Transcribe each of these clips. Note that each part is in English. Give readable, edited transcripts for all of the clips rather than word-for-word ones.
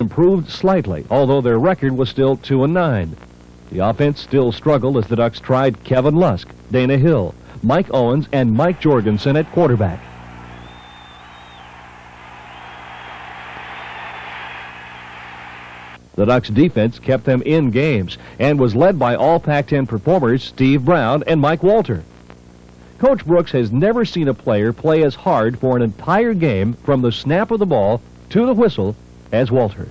improved slightly, although their record was still 2-9. The offense still struggled as the Ducks tried Kevin Lusk, Dana Hill, Mike Owens, and Mike Jorgensen at quarterback. The Ducks' defense kept them in games and was led by all Pac-10 performers Steve Brown and Mike Walter. Coach Brooks has never seen a player play as hard for an entire game from the snap of the ball to the whistle as Walter.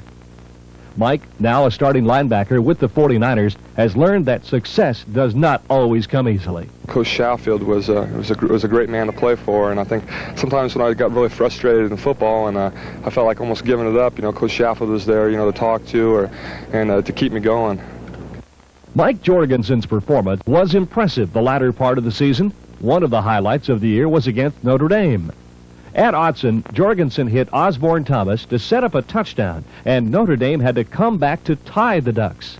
Mike, now a starting linebacker with the 49ers, has learned that success does not always come easily. Coach Schaufield was a great man to play for, and I think sometimes when I got really frustrated in football and I felt like almost giving it up, Coach Schaufield was there, to talk to and to keep me going. Mike Jorgensen's performance was impressive the latter part of the season. One of the highlights of the year was against Notre Dame. At Autzen, Jorgensen hit Osborne Thomas to set up a touchdown, and Notre Dame had to come back to tie the Ducks.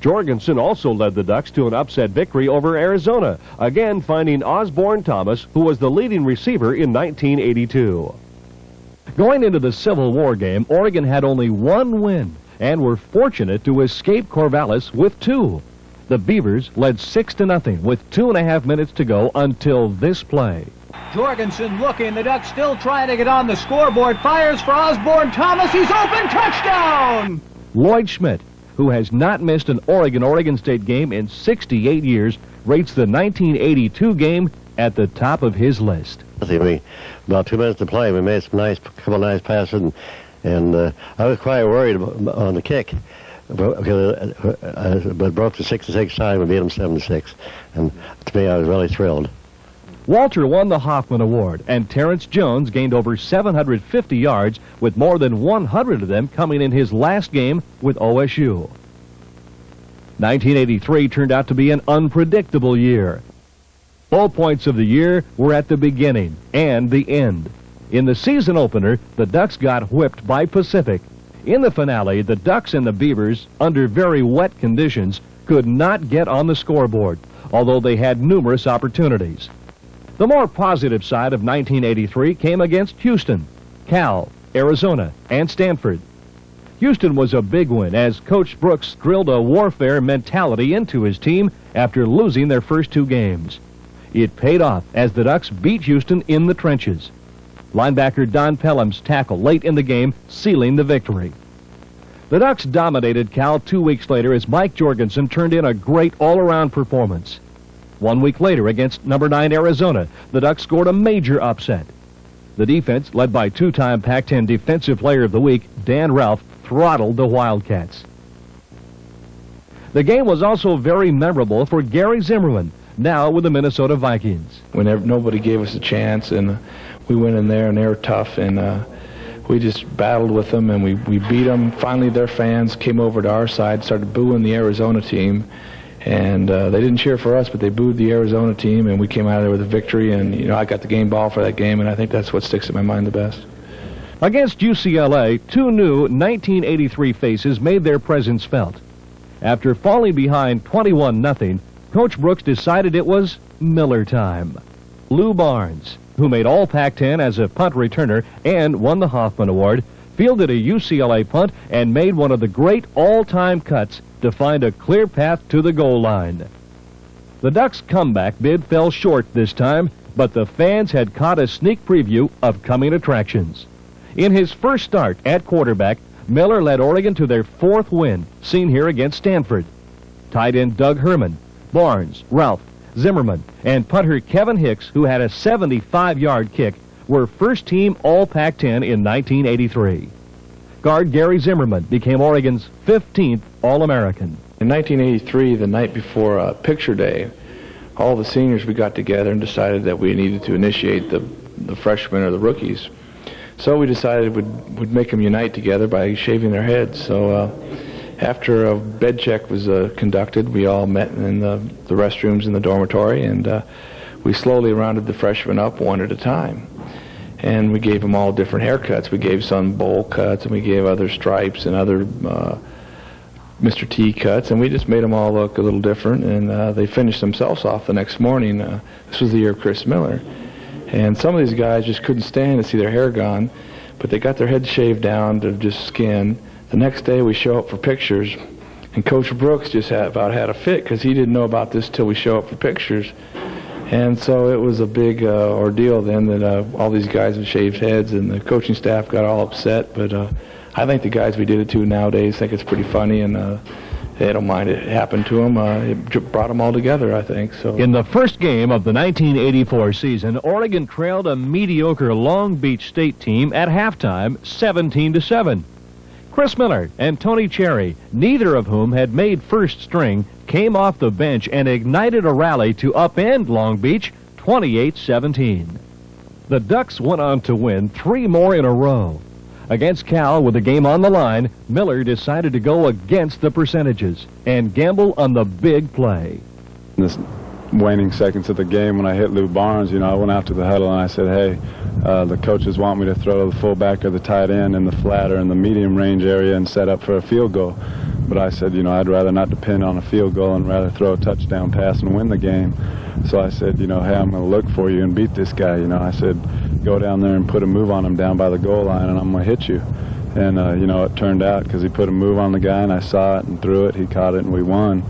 Jorgensen also led the Ducks to an upset victory over Arizona, again finding Osborne Thomas, who was the leading receiver in 1982. Going into the Civil War game, Oregon had only one win and were fortunate to escape Corvallis with 2. The Beavers led 6-0 with 2.5 minutes to go until this play. Jorgensen looking, the Ducks still trying to get on the scoreboard, fires for Osborne Thomas, he's open, touchdown! Lloyd Schmidt, who has not missed an Oregon State game in 68 years, rates the 1982 game at the top of his list. About 2 minutes to play, we made some couple nice passes, and I was quite worried on the kick. But broke the 6-6 tie, we beat them 7-6, and to me I was really thrilled. Walter won the Hoffman Award, and Terrence Jones gained over 750 yards, with more than 100 of them coming in his last game with OSU. 1983 turned out to be an unpredictable year. Low points of the year were at the beginning and the end. In the season opener, the Ducks got whipped by Pacific. In the finale, the Ducks and the Beavers, under very wet conditions, could not get on the scoreboard, although they had numerous opportunities. The more positive side of 1983 came against Houston, Cal, Arizona, and Stanford. Houston was a big win as Coach Brooks drilled a warfare mentality into his team after losing their first 2 games. It paid off as the Ducks beat Houston in the trenches. Linebacker Don Pelham's tackle late in the game sealing the victory. The Ducks dominated Cal 2 weeks later as Mike Jorgensen turned in a great all-around performance. 1 week later against number 9 Arizona, the Ducks scored a major upset. The defense, led by 2-time Pac-10 Defensive Player of the Week, Dan Ralph, throttled the Wildcats. The game was also very memorable for Gary Zimmerman, now with the Minnesota Vikings. Whenever nobody gave us a chance, and we went in there and they were tough, and we just battled with them, and we beat them. Finally, their fans came over to our side, started booing the Arizona team. And they didn't cheer for us, but they booed the Arizona team, and we came out of there with a victory. And, I got the game ball for that game, and I think that's what sticks in my mind the best. Against UCLA, 2 new 1983 faces made their presence felt. After falling behind 21-0, Coach Brooks decided it was Miller time. Lou Barnes, who made All Pac-10 as a punt returner and won the Hoffman Award, fielded a UCLA punt and made one of the great all-time cuts to find a clear path to the goal line. The Ducks' comeback bid fell short this time, but the fans had caught a sneak preview of coming attractions. In his first start at quarterback, Miller led Oregon to their 4th win, seen here against Stanford. Tight end Doug Herman, Barnes, Ralph, Zimmerman, and punter Kevin Hicks, who had a 75-yard kick, were first-team All-Pac-10 in 1983. Guard Gary Zimmerman became Oregon's 15th All-American. In 1983, the night before Picture Day, all the seniors, we got together and decided that we needed to initiate the freshmen or the rookies. So we decided we'd make them unite together by shaving their heads. So after a bed check was conducted, we all met in the restrooms in the dormitory, and we slowly rounded the freshmen up one at a time. And we gave them all different haircuts. We gave some bowl cuts, and we gave other stripes and other Mr. T cuts, and we just made them all look a little different, and they finished themselves off the next morning. This was the year of Chris Miller. And some of these guys just couldn't stand to see their hair gone, but they got their heads shaved down to just skin. The next day we show up for pictures, and Coach Brooks just about had a fit because he didn't know about this till we show up for pictures. And so it was a big ordeal then that all these guys with shaved heads and the coaching staff got all upset. But I think the guys we did it to nowadays think it's pretty funny, and they don't mind it happened to them. It brought them all together, I think. So in the first game of the 1984 season, Oregon trailed a mediocre Long Beach State team at halftime 17-7. Chris Miller and Tony Cherry, neither of whom had made first string, came off the bench and ignited a rally to upend Long Beach 28-17. The Ducks went on to win 3 more in a row. Against Cal with the game on the line, Miller decided to go against the percentages and gamble on the big play. In this waning seconds of the game, when I hit Lou Barnes, I went out to the huddle and I said, hey, the coaches want me to throw the fullback or the tight end in the flat or in the medium range area and set up for a field goal. But I said, I'd rather not depend on a field goal and rather throw a touchdown pass and win the game. So I said, hey, I'm going to look for you and beat this guy. I said, go down there and put a move on him down by the goal line and I'm going to hit you. And, it turned out because he put a move on the guy and I saw it and threw it. He caught it and we won.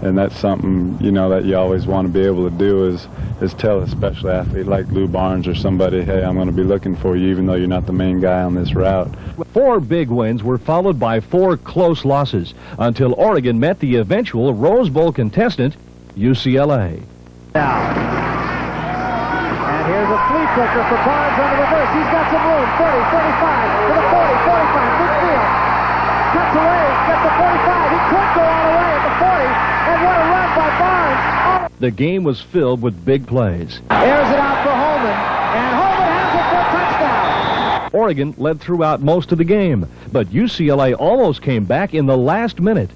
And that's something, that you always want to be able to do is tell a special athlete like Lou Barnes or somebody, hey, I'm going to be looking for you even though you're not the main guy on this route. 4 big wins were followed by 4 close losses until Oregon met the eventual Rose Bowl contestant, UCLA. And here's a flea flicker for Barnes on the reverse. He's got some room. 30, 35, to the 40, 45, midfield. Cuts away, gets the 45. He could go all the way at the 40. And what a run by Barnes. The game was filled with big plays. Airs it out for Holman. And Holman has it for a touchdown. Oregon led throughout most of the game, but UCLA almost came back in the last minute.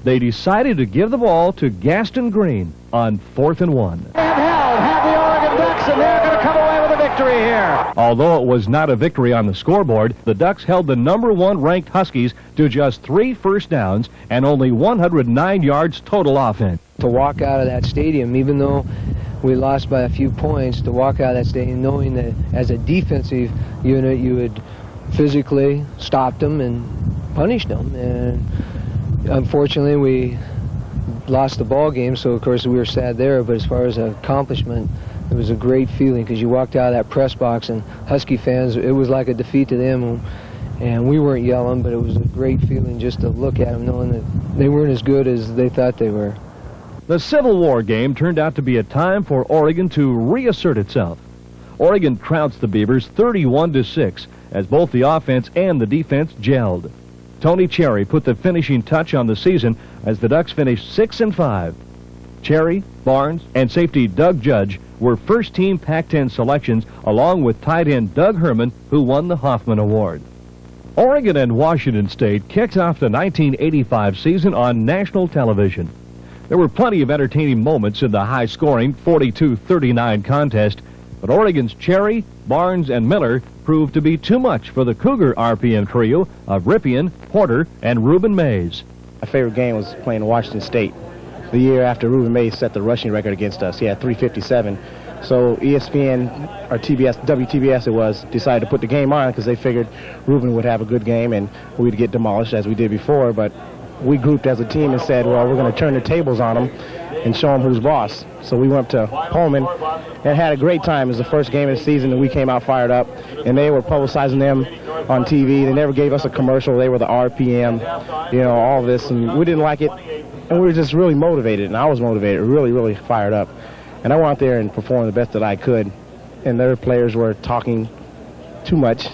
They decided to give the ball to Gaston Green on 4th and 1. Handheld, have the Oregon Ducks, and they're going to come away with a victory here. Although it was not a victory on the scoreboard, the Ducks held the #1 ranked Huskies to just 3 first downs and only 109 yards total offense. To walk out of that stadium, even though we lost by a few points, to walk out of that stadium knowing that as a defensive unit you had physically stopped them and punished them. And unfortunately, we lost the ball game, so of course we were sad there. But as far as an accomplishment, it was a great feeling because you walked out of that press box and Husky fans, it was like a defeat to them. And we weren't yelling, but it was a great feeling just to look at them knowing that they weren't as good as they thought they were. The Civil War game turned out to be a time for Oregon to reassert itself. Oregon trounced the Beavers 31-6 as both the offense and the defense gelled. Tony Cherry put the finishing touch on the season as the Ducks finished 6-5. Cherry, Barnes, and safety Doug Judge were first-team Pac-10 selections along with tight end Doug Herman, who won the Hoffman Award. Oregon and Washington State kicked off the 1985 season on national television. There were plenty of entertaining moments in the high-scoring 42-39 contest, but Oregon's Cherry, Barnes, and Miller proved to be too much for the Cougar RPM trio of Ripien, Porter, and Reuben Mays. My favorite game was playing Washington State. The year after Reuben Mays set the rushing record against us, he had 357. So ESPN, or TBS, WTBS it was, decided to put the game on because they figured Reuben would have a good game and we'd get demolished as we did before. But we grouped as a team and said, well, we're going to turn the tables on them and show them who's boss. So we went to Pullman and had a great time. It was the first game of the season and we came out fired up. And they were publicizing them on TV. They never gave us a commercial. They were the RPM, all this. And we didn't like it. And we were just really motivated. And I was motivated, really, really fired up. And I went out there and performed the best that I could. And their players were talking too much.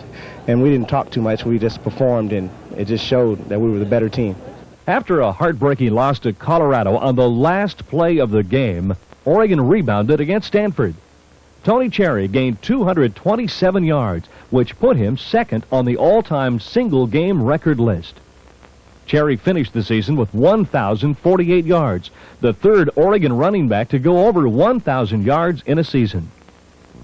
And we didn't talk too much. We just performed. And it just showed that we were the better team. After a heartbreaking loss to Colorado on the last play of the game, Oregon rebounded against Stanford. Tony Cherry gained 227 yards, which put him second on the all-time single-game record list. Cherry finished the season with 1,048 yards, the third Oregon running back to go over 1,000 yards in a season.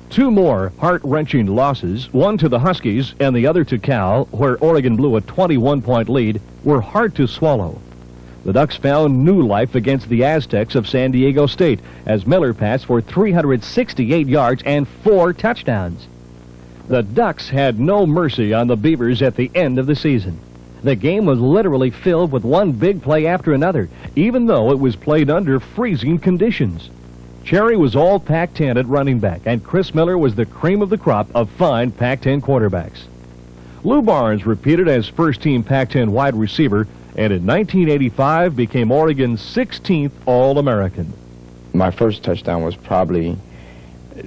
2 more heart-wrenching losses, one to the Huskies and the other to Cal, where Oregon blew a 21-point lead, were hard to swallow. The Ducks found new life against the Aztecs of San Diego State as Miller passed for 368 yards and 4 touchdowns. The Ducks had no mercy on the Beavers at the end of the season. The game was literally filled with one big play after another, even though it was played under freezing conditions. Cherry was all Pac-10 at running back, and Chris Miller was the cream of the crop of fine Pac-10 quarterbacks. Lou Barnes repeated as first-team Pac-10 wide receiver, and in 1985 became Oregon's 16th All-American. My first touchdown was probably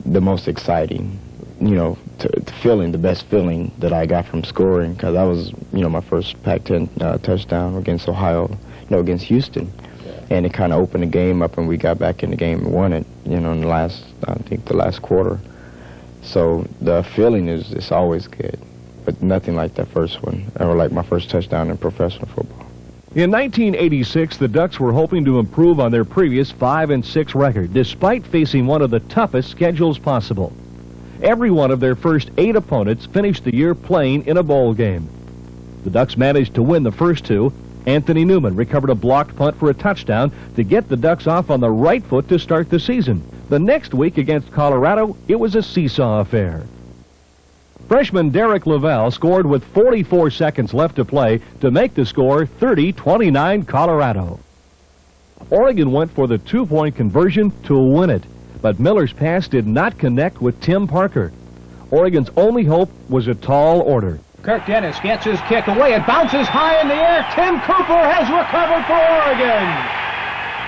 the most exciting, you know, the best feeling that I got from scoring, because that was, you know, my first Pac-10 touchdown against Ohio, you know, against Houston. And it kind of opened the game up, and we got back in the game and won it, you know, in the last, I think, the last quarter. So the feeling is always good, but nothing like that first one, or like my first touchdown in professional football. In 1986, the Ducks were hoping to improve on their previous 5-6 record, despite facing one of the toughest schedules possible. Every one of their first 8 opponents finished the year playing in a bowl game. The Ducks managed to win the first 2. Anthony Newman recovered a blocked punt for a touchdown to get the Ducks off on the right foot to start the season. The next week against Colorado, it was a seesaw affair. Freshman Derek Lavelle scored with 44 seconds left to play to make the score 30-29 Colorado. Oregon went for the 2-point conversion to win it, but Miller's pass did not connect with Tim Parker. Oregon's only hope was a tall order. Kirk Dennis gets his kick away. It bounces high in the air. Tim Cooper has recovered for Oregon.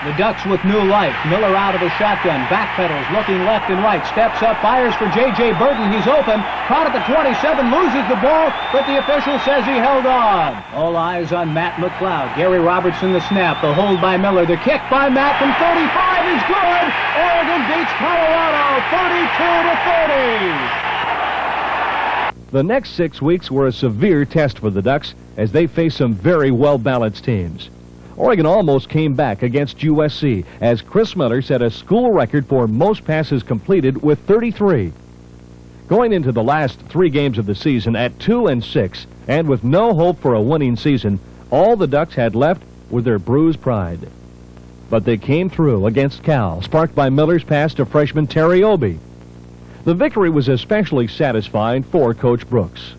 The Ducks with new life. Miller out of the shotgun. Backpedals, looking left and right. Steps up, fires for J.J. Burton. He's open. Caught at the 27, loses the ball, but the official says he held on. All eyes on Matt McLeod. Gary Robertson the snap. The hold by Miller. The kick by Matt from 35 is good. Oregon beats Colorado 32-30. The next 6 weeks were a severe test for the Ducks as they faced some very well-balanced teams. Oregon almost came back against USC as Chris Miller set a school record for most passes completed with 33. Going into the last 3 games of the season at 2-6 and with no hope for a winning season, all the Ducks had left was their bruised pride. But they came through against Cal, sparked by Miller's pass to freshman Terry Obie. The victory was especially satisfying for Coach Brooks.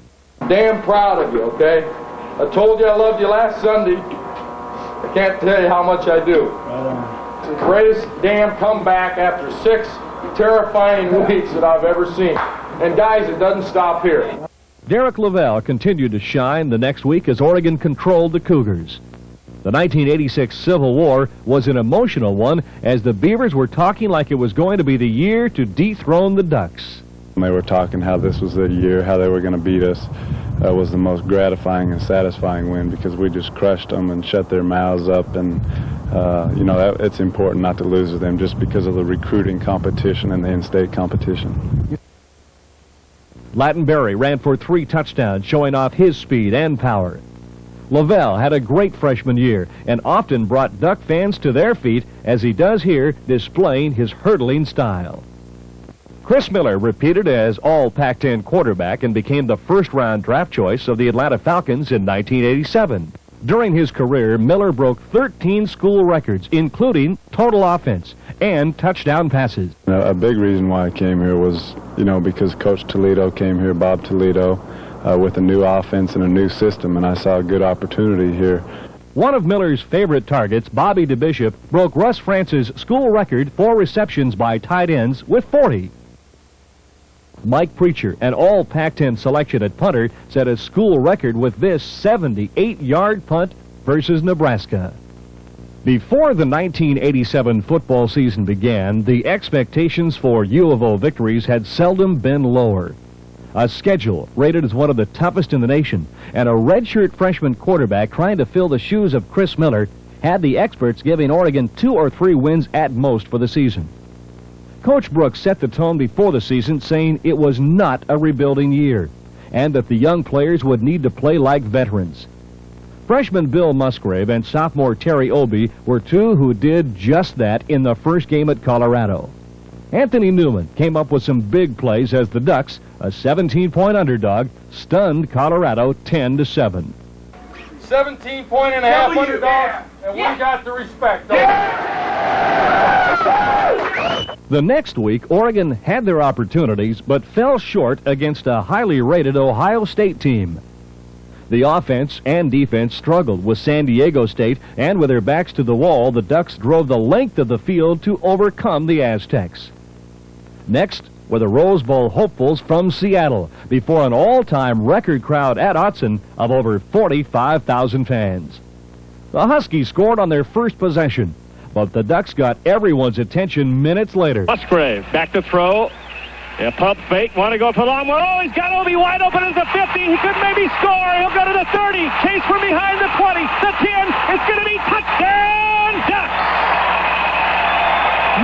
Damn proud of you, okay? I told you I loved you last Sunday. I can't tell you how much I do. It's the greatest damn comeback after 6 terrifying weeks that I've ever seen. And guys, it doesn't stop here. Derek Lavelle continued to shine the next week as Oregon controlled the Cougars. The 1986 Civil War was an emotional one as the Beavers were talking like it was going to be the year to dethrone the Ducks. They were talking how this was the year, how they were going to beat us. Was the most gratifying and satisfying win because we just crushed them and shut their mouths up. And, you know, it's important not to lose to them just because of the recruiting competition and the in-state competition. Lattenberry ran for 3 touchdowns, showing off his speed and power. Lavelle had a great freshman year and often brought Duck fans to their feet as he does here, displaying his hurdling style. Chris Miller repeated as all Pac-10 quarterback and became the first-round draft choice of the Atlanta Falcons in 1987. During his career, Miller broke 13 school records, including total offense and touchdown passes. A big reason why I came here was, you know, because Coach Toledo came here, Bob Toledo, with a new offense and a new system, and I saw a good opportunity here. One of Miller's favorite targets, Bobby DeBishop, broke Russ France's school record for receptions by tight ends with 40. Mike Preacher, an all Pac-10 selection at punter, set a school record with this 78-yard punt versus Nebraska. Before the 1987 football season began, the expectations for U of O victories had seldom been lower. A schedule rated as one of the toughest in the nation, and a redshirt freshman quarterback trying to fill the shoes of Chris Miller had the experts giving Oregon 2 or 3 wins at most for the season. Coach Brooks set the tone before the season, saying it was not a rebuilding year, and that the young players would need to play like veterans. Freshman Bill Musgrave and sophomore Terry Obie were 2 who did just that in the first game at Colorado. Anthony Newman came up with some big plays as the Ducks, a 17-point underdog, stunned Colorado 10-7. 17-point-and-a-half underdog, and we got the respect. The next week, Oregon had their opportunities, but fell short against a highly rated Ohio State team. The offense and defense struggled with San Diego State, and with their backs to the wall, the Ducks drove the length of the field to overcome the Aztecs. Next were the Rose Bowl hopefuls from Seattle, before an all-time record crowd at Autzen of over 45,000 fans. The Huskies scored on their first possession, but the Ducks got everyone's attention minutes later. Musgrave back to throw. A pump fake, want to go for the long one. Oh, he's got Obi wide open at the 50. He could maybe score. He'll go to the 30. Chase from behind the 20. The 10. It's going to be touchdown Ducks.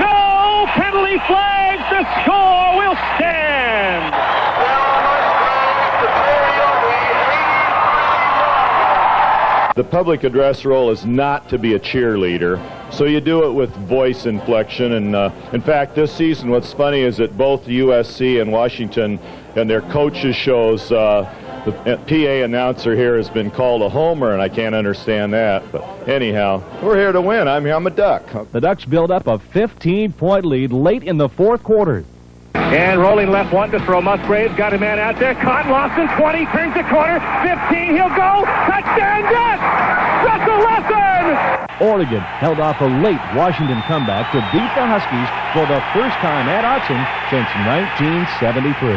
No penalty flags. The score will stand. The public address role is not to be a cheerleader, so you do it with voice inflection. And in fact, this season, what's funny is that both USC and Washington and their coaches shows, the PA announcer here has been called a homer, and I can't understand that. But anyhow, we're here to win. I'm a Duck. The Ducks build up a 15-point lead late in the fourth quarter. And rolling left one to throw. Musgrave's got a man out there. Caught Lawson, 20, turns the corner, 15, he'll go. Touchdown Ducks! Russell Wilson! Oregon held off a late Washington comeback to beat the Huskies for the first time at Autzen since 1973.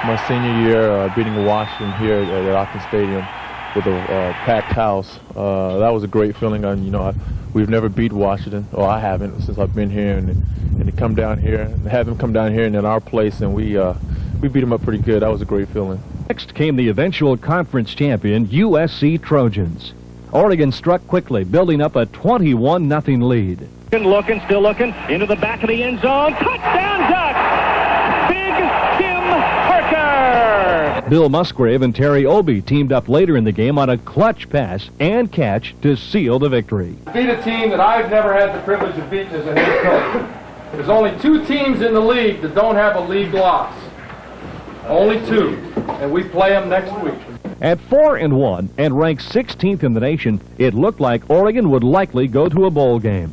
My senior year, beating Washington here at Autzen Stadium with a packed house, that was a great feeling. We've never beat Washington, or I haven't since I've been here, and to come down here, and have them come down here and in our place, and we beat them up pretty good. That was a great feeling. Next came the eventual conference champion, USC Trojans. Oregon struck quickly, building up a 21-0 lead. Looking, still looking, into the back of the end zone. Touchdown Ducks! Big Tim Parker! Bill Musgrave and Terry Obie teamed up later in the game on a clutch pass and catch to seal the victory. Beat a team that I've never had the privilege of beating as a head coach. There's only 2 teams in the league that don't have a league loss. Only 2. And we play them next week. At 4-1 and ranked 16th in the nation, it looked like Oregon would likely go to a bowl game.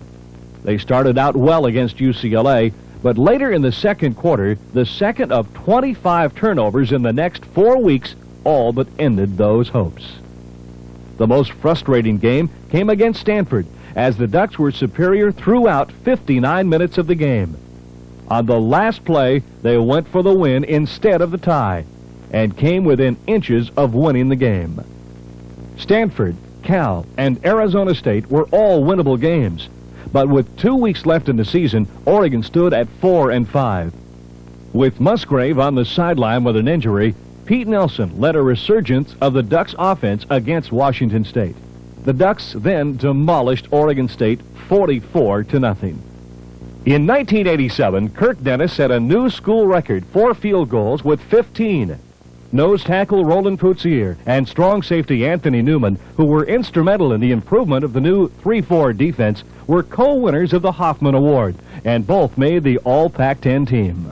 They started out well against UCLA, but later in the second quarter, the second of 25 turnovers in the next 4 weeks all but ended those hopes. The most frustrating game came against Stanford, as the Ducks were superior throughout 59 minutes of the game. On the last play, they went for the win instead of the tie, and came within inches of winning the game. Stanford, Cal, and Arizona State were all winnable games, but with 2 weeks left in the season, Oregon stood at 4-5. With Musgrave on the sideline with an injury, Pete Nelson led a resurgence of the Ducks offense against Washington State. The Ducks then demolished Oregon State 44-0. In 1987, Kirk Dennis set a new school record for field goals with 15. Nose tackle Roland Poutsier and strong safety Anthony Newman, who were instrumental in the improvement of the new 3-4 defense, were co-winners of the Hoffman Award, and both made the All-Pac-10 team.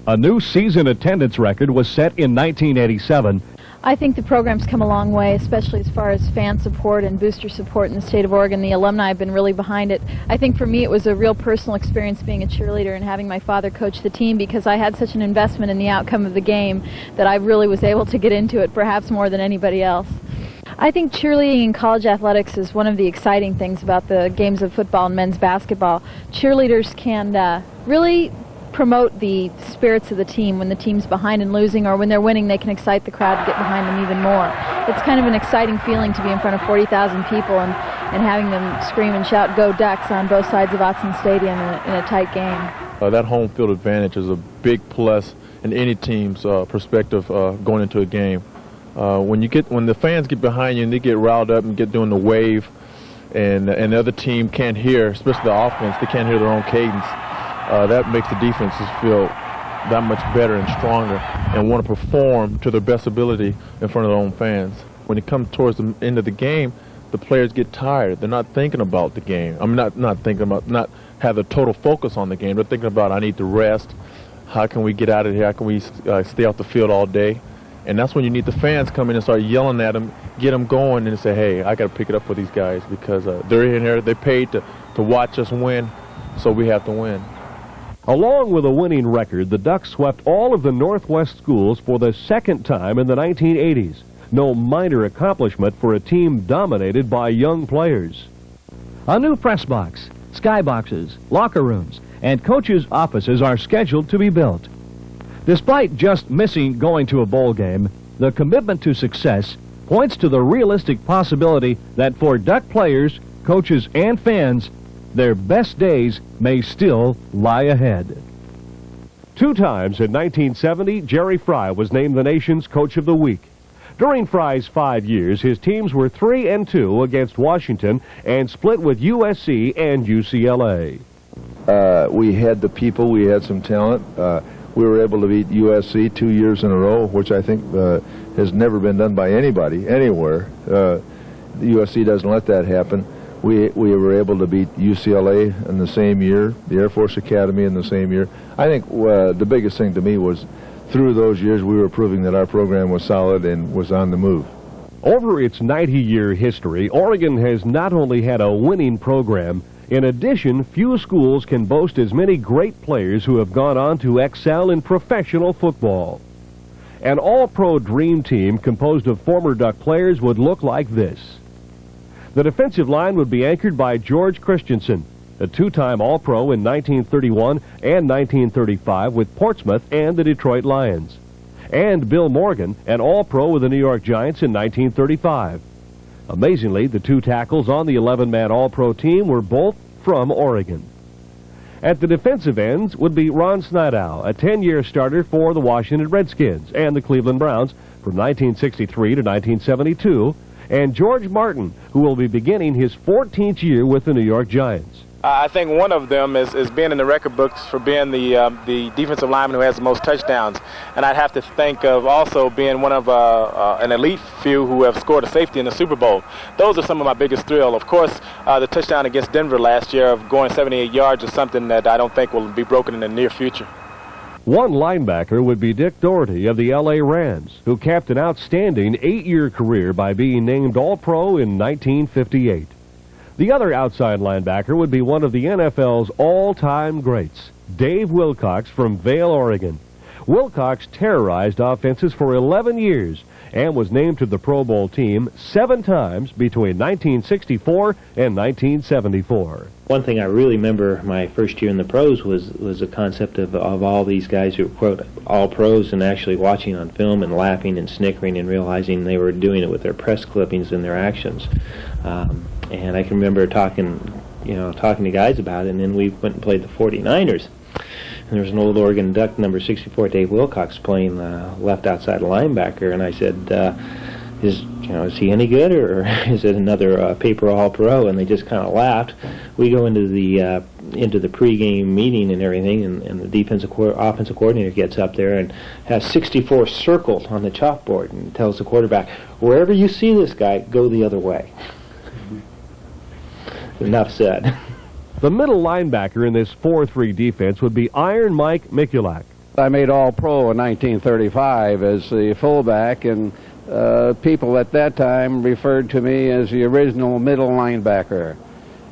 A new season attendance record was set in 1987. I think the program's come a long way, especially as far as fan support and booster support in the state of Oregon. The alumni have been really behind it. I think for me it was a real personal experience being a cheerleader and having my father coach the team, because I had such an investment in the outcome of the game that I really was able to get into it perhaps more than anybody else. I think cheerleading in college athletics is one of the exciting things about the games of football and men's basketball. Cheerleaders can really promote the spirits of the team. When the team's behind and losing, or when they're winning, they can excite the crowd to get behind them even more. It's kind of an exciting feeling to be in front of 40,000 people and having them scream and shout "Go Ducks" on both sides of Autzen Stadium in a tight game. That home field advantage is a big plus in any team's perspective going into a game. When the fans get behind you and they get riled up and get doing the wave, and the other team can't hear, especially the offense, they can't hear their own cadence. That makes the defenses feel that much better and stronger and want to perform to their best ability in front of their own fans. When it comes towards the end of the game, the players get tired. They're not thinking about the game. I'm not have the total focus on the game. They're thinking about, I need to rest. How can we get out of here? How can we stay off the field all day? And that's when you need the fans come in and start yelling at them, get them going, and say, hey, I got to pick it up for these guys, because they're in here, they paid to watch us win, so we have to win. Along with a winning record, the Ducks swept all of the Northwest schools for the second time in the 1980s. no minor accomplishment for a team dominated by young players. A new press box, skyboxes, locker rooms, and coaches' offices are scheduled to be built. Despite just missing going to a bowl game, the commitment to success points to the realistic possibility that for Duck players, coaches, and fans, their best days may still lie ahead. 2 times in 1970, Jerry Fry was named the nation's Coach of the Week. During Fry's 5 years, his teams were 3-2 against Washington and split with USC and UCLA. We had the people, we had some talent. We were able to beat USC 2 years in a row, which I think has never been done by anybody, anywhere. The USC doesn't let that happen. We were able to beat UCLA in the same year, the Air Force Academy in the same year. I think the biggest thing to me was through those years we were proving that our program was solid and was on the move. Over its 90-year history, Oregon has not only had a winning program, in addition, few schools can boast as many great players who have gone on to excel in professional football. An all-pro dream team composed of former Duck players would look like this. The defensive line would be anchored by George Christensen, a 2-time All-Pro in 1931 and 1935 with Portsmouth and the Detroit Lions, and Bill Morgan, an All-Pro with the New York Giants in 1935. Amazingly, the 2 tackles on the 11-man All-Pro team were both from Oregon. At the defensive ends would be Ron Snidow, a 10-year starter for the Washington Redskins and the Cleveland Browns from 1963 to 1972, and George Martin, who will be beginning his 14th year with the New York Giants. I think one of them is being in the record books for being the defensive lineman who has the most touchdowns. And I'd have to think of also being one of an elite few who have scored a safety in the Super Bowl. Those are some of my biggest thrill. Of course, the touchdown against Denver last year of going 78 yards is something that I don't think will be broken in the near future. One linebacker would be Dick Doherty of the L.A. Rams, who capped an outstanding 8-year career by being named All-Pro in 1958. The other outside linebacker would be one of the NFL's all-time greats, Dave Wilcox from Vail, Oregon. Wilcox terrorized offenses for 11 years and was named to the Pro Bowl team 7 times between 1964 and 1974. One thing I really remember my first year in the pros was the concept of all these guys who were, quote, all pros, and actually watching on film and laughing and snickering and realizing they were doing it with their press clippings and their actions. And I can remember talking to guys about it, and then we went and played the 49ers. And there was an old Oregon Duck, number 64, Dave Wilcox, playing left outside linebacker, and I said, is he any good, or is it another paper All-Pro? And they just kind of laughed. We go into the pregame meeting and everything, and the offensive coordinator gets up there and has 64 circled on the chalkboard and tells the quarterback, wherever you see this guy, go the other way. Enough said. The middle linebacker in this 4-3 defense would be Iron Mike Mikulak. I made All-Pro in 1935 as the fullback, and people at that time referred to me as the original middle linebacker.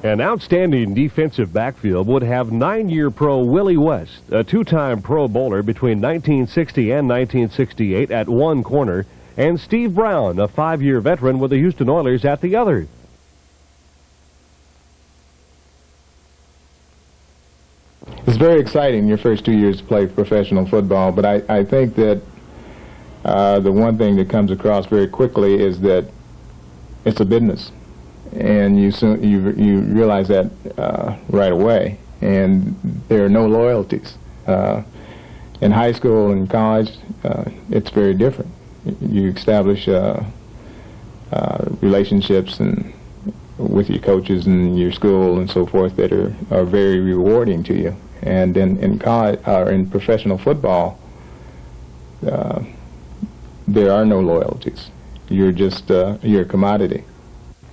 An outstanding defensive backfield would have 9-year pro Willie West, a 2-time Pro Bowler between 1960 and 1968 at one corner, and Steve Brown, a 5-year veteran with the Houston Oilers, at the other. It's very exciting your first 2 years to play professional football, but I think that the one thing that comes across very quickly is that it's a business, and you realize that right away, and there are no loyalties. In high school and college, it's very different. You establish relationships with your coaches and your school and so forth that are very rewarding to you. And in college or in professional football, there are no loyalties. You're just you're a commodity.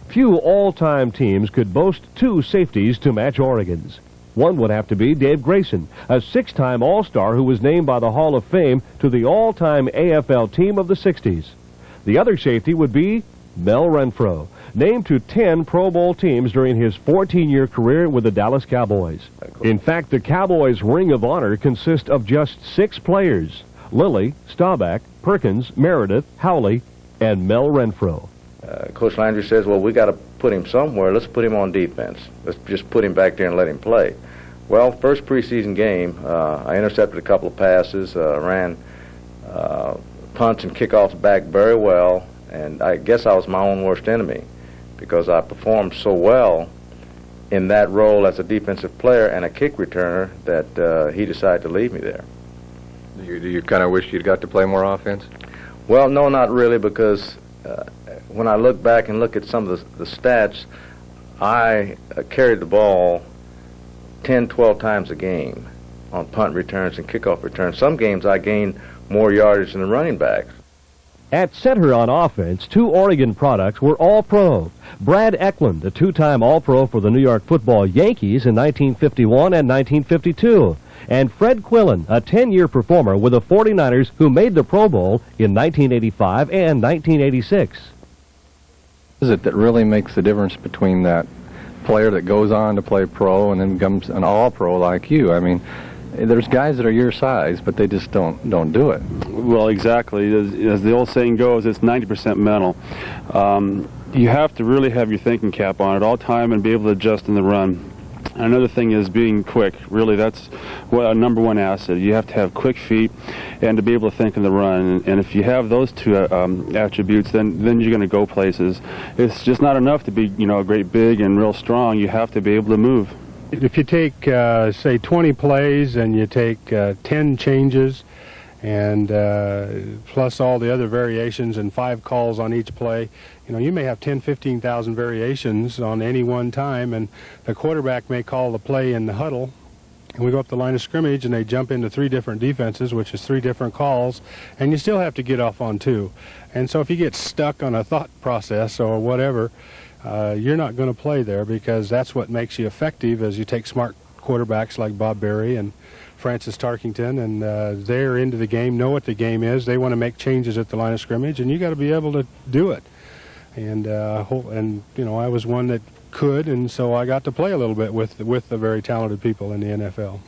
Few all-time teams could boast 2 safeties to match Oregon's. One would have to be Dave Grayson, a 6-time All-Star who was named by the Hall of Fame to the all-time AFL team of the 60s. The other safety would be Mel Renfro, named to 10 Pro Bowl teams during his 14-year career with the Dallas Cowboys. In fact, the Cowboys' Ring of Honor consists of just 6 players: Lilly, Staubach, Perkins, Meredith, Howley, and Mel Renfro. Coach Landry says, well, we got to put him somewhere. Let's put him on defense. Let's just put him back there and let him play. Well, first preseason game, I intercepted a couple of passes, ran punts and kickoffs back very well, and I guess I was my own worst enemy because I performed so well in that role as a defensive player and a kick returner that he decided to leave me there. Do you kind of wish you'd got to play more offense? Well, no, not really, because when I look back and look at some of the stats, I carried the ball 10, 12 times a game on punt returns and kickoff returns. Some games I gained more yardage than the running backs. At center on offense, 2 Oregon products were All-Pro. Brad Eklund, a 2-time All-Pro for the New York Football Yankees in 1951 and 1952. And Fred Quillen, a 10-year performer with the 49ers who made the Pro Bowl in 1985 and 1986. What is it that really makes the difference between that player that goes on to play pro and then becomes an all-pro like you? I mean, there's guys that are your size, but they just don't do it. Well, exactly. As the old saying goes, it's 90% mental. You have to really have your thinking cap on at all time and be able to adjust in the run. Another thing is being quick. Really, that's what a number one asset. You have to have quick feet and to be able to think in the run. And if you have those 2 attributes, then you're going to go places. It's just not enough to be, you know, great big and real strong. You have to be able to move. If you take, say, 20 plays and you take 10 changes and plus all the other variations and 5 calls on each play, you know, you may have 10, 15,000 variations on any one time, and the quarterback may call the play in the huddle, and we go up the line of scrimmage and they jump into 3 different defenses, which is 3 different calls, and you still have to get off on 2. And so if you get stuck on a thought process or whatever, you're not going to play there, because that's what makes you effective as you take smart quarterbacks like Bob Berry and Francis Tarkington, and they're into the game, know what the game is. They want to make changes at the line of scrimmage, and you got to be able to do it. And you know, I was one that could, and so I got to play a little bit with the very talented people in the NFL.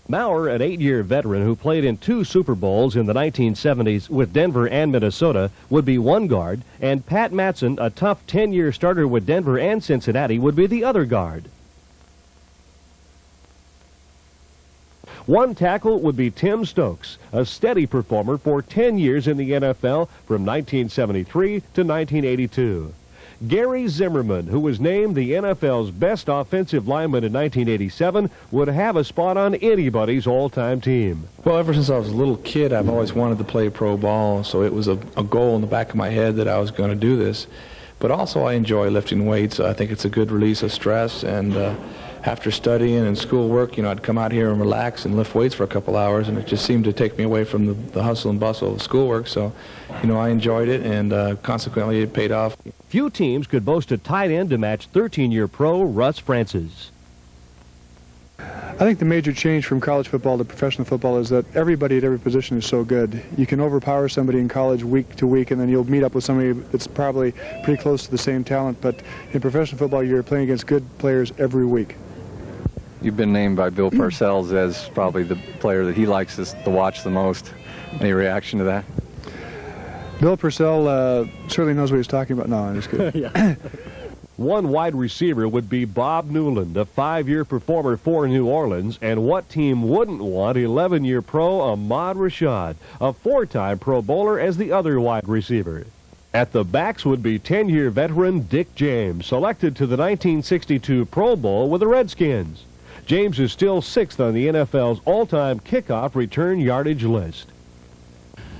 Maurer, an 8-year veteran who played in 2 Super Bowls in the 1970s with Denver and Minnesota, would be one guard, and Pat Matson, a tough 10-year starter with Denver and Cincinnati, would be the other guard. One tackle would be Tim Stokes, a steady performer for 10 years in the NFL from 1973 to 1982. Gary Zimmerman, who was named the NFL's best offensive lineman in 1987, would have a spot on anybody's all-time team. Well, ever since I was a little kid, I've always wanted to play pro ball, so it was a goal in the back of my head that I was going to do this. But also I enjoy lifting weights. I think it's a good release of stress, and after studying and schoolwork, you know, I'd come out here and relax and lift weights for a couple hours, and it just seemed to take me away from the hustle and bustle of schoolwork. So, you know, I enjoyed it, and consequently it paid off. Few teams could boast a tight end to match 13-year pro Russ Francis. I think the major change from college football to professional football is that everybody at every position is so good. You can overpower somebody in college week to week, and then you'll meet up with somebody that's probably pretty close to the same talent. But in professional football, you're playing against good players every week. You've been named by Bill Parcells as probably the player that he likes to watch the most. Any reaction to that? Bill Purcell certainly knows what he's talking about. No, I'm just kidding. One wide receiver would be Bob Newland, a 5-year performer for New Orleans, and what team wouldn't want 11-year pro Ahmad Rashad, a 4-time Pro Bowler, as the other wide receiver. At the backs would be 10-year veteran Dick James, selected to the 1962 Pro Bowl with the Redskins. James is still 6th on the NFL's all-time kickoff return yardage list.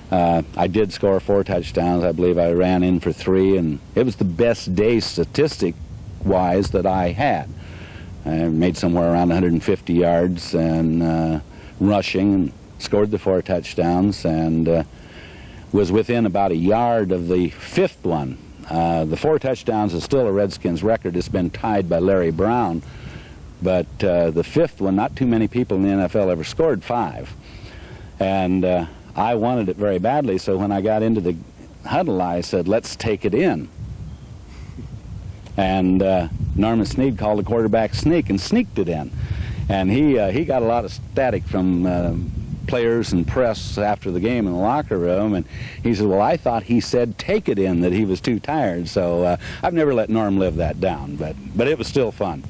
I did score 4 touchdowns. I believe I ran in for 3, and it was the best day statistic-wise that I had. I made somewhere around 150 yards and rushing, and scored the 4 touchdowns, and was within about a yard of the 5th one. The 4 touchdowns is still a Redskins record. It's been tied by Larry Brown, but the 5th one, not too many people in the NFL ever scored 5. And I wanted it very badly, so when I got into the huddle, I said, let's take it in. And Norman Snead called the quarterback sneak and sneaked it in. And he got a lot of static from players and press after the game in the locker room, and he said, well, I thought he said take it in, that he was too tired. So I've never let Norm live that down, but it was still fun.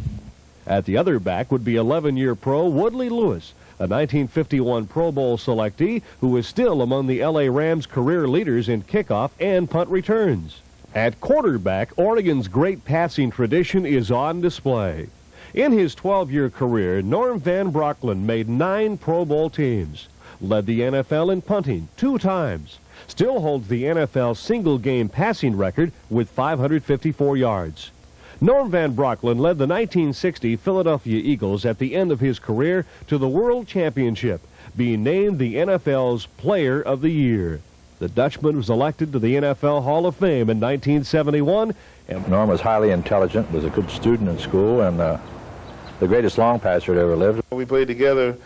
At the other back would be 11-year pro Woodley Lewis, a 1951 Pro Bowl selectee who is still among the L.A. Rams' career leaders in kickoff and punt returns. At quarterback, Oregon's great passing tradition is on display. In his 12-year career, Norm Van Brocklin made 9 Pro Bowl teams, led the NFL in punting 2 times, still holds the NFL single-game passing record with 554 yards. Norm Van Brocklin led the 1960 Philadelphia Eagles at the end of his career to the World Championship, being named the NFL's Player of the Year. The Dutchman was elected to the NFL Hall of Fame in 1971. And Norm was highly intelligent, was a good student in school, and the greatest long passer that ever lived. We played together